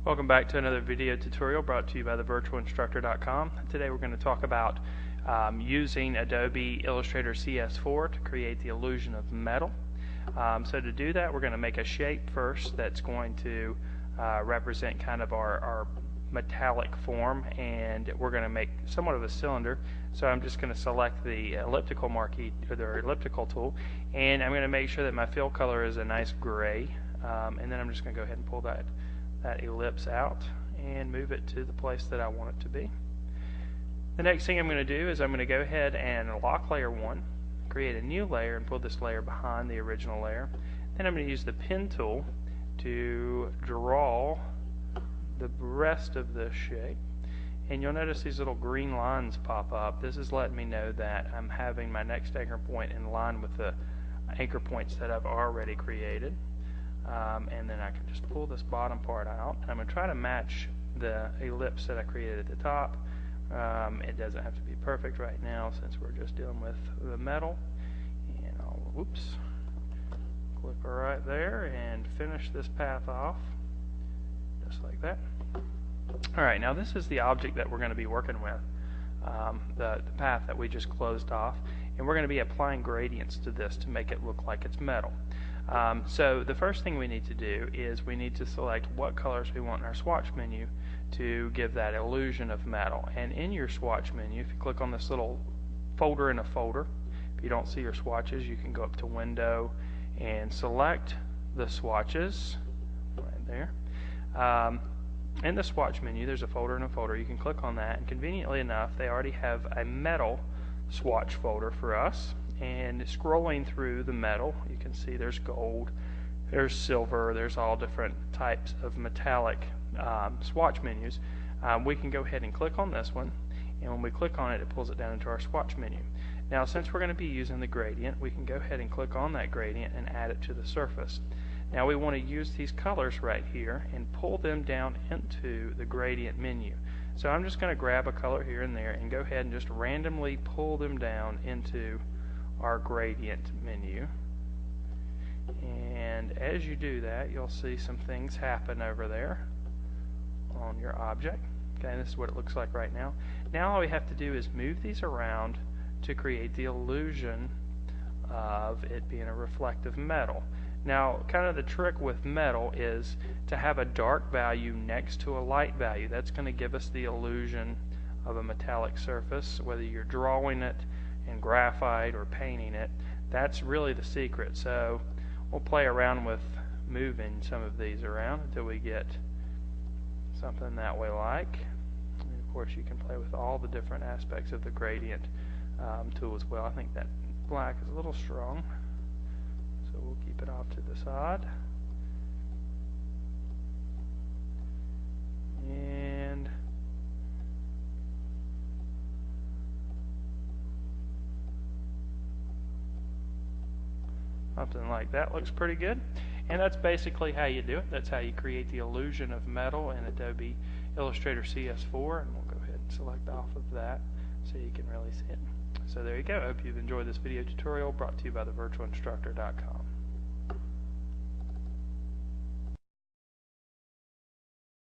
Welcome back to another video tutorial brought to you by thevirtualinstructor.com. Today we're going to talk about using Adobe Illustrator CS4 to create the illusion of metal. So to do that, we're going to make a shape first that's going to represent kind of our metallic form, and we're going to make somewhat of a cylinder. So I'm just going to select the elliptical marquee, or the elliptical tool, and I'm going to make sure that my fill color is a nice gray, and then I'm just going to go ahead and pull that ellipse out and move it to the place that I want it to be. The next thing I'm going to do is I'm going to go ahead and lock layer 1, create a new layer, and pull this layer behind the original layer. Then I'm going to use the pen tool to draw the rest of the shape, and you'll notice these little green lines pop up. This is letting me know that I'm having my next anchor point in line with the anchor points that I've already created. And then I can just pull this bottom part out. I'm going to try to match the ellipse that I created at the top. It doesn't have to be perfect right now since we're just dealing with the metal. And I'll, click right there and finish this path off just like that. Alright, now this is the object that we're going to be working with, the path that we just closed off, and we're going to be applying gradients to this to make it look like it's metal. So the first thing we need to do is we need to select what colors we want in our swatch menu to give that illusion of metal. And in your swatch menu, if you click on this little folder in a folder, if you don't see your swatches, you can go up to Window and select the swatches right there. In the swatch menu, there's a folder in a folder. You can click on that, and conveniently enough, they already have a metal swatch folder for us. And scrolling through the metal, you can see there's gold, there's silver, there's all different types of metallic swatch menus. We can go ahead and click on this one, and when we click on it, it pulls it down into our swatch menu. Now, since we're going to be using the gradient, we can go ahead and click on that gradient and add it to the surface. Now we want to use these colors right here and pull them down into the gradient menu. So I'm just going to grab a color here and there and go ahead and just randomly pull them down into our gradient menu. And as you do that, you'll see some things happen over there on your object. Okay, this is what it looks like right now. Now all we have to do is move these around to create the illusion of it being a reflective metal. Now, kind of the trick with metal is to have a dark value next to a light value. That's going to give us the illusion of a metallic surface, whether you're drawing it in graphite or painting it. That's really the secret. So we'll play around with moving some of these around until we get something that we like. And of course, you can play with all the different aspects of the gradient tool as well. I think that black is a little strong, so we'll keep it off to the side. And something like that looks pretty good. And that's basically how you do it. That's how you create the illusion of metal in Adobe Illustrator CS4. And we'll go ahead and select off of that so you can really see it. So there you go. I hope you've enjoyed this video tutorial brought to you by thevirtualinstructor.com.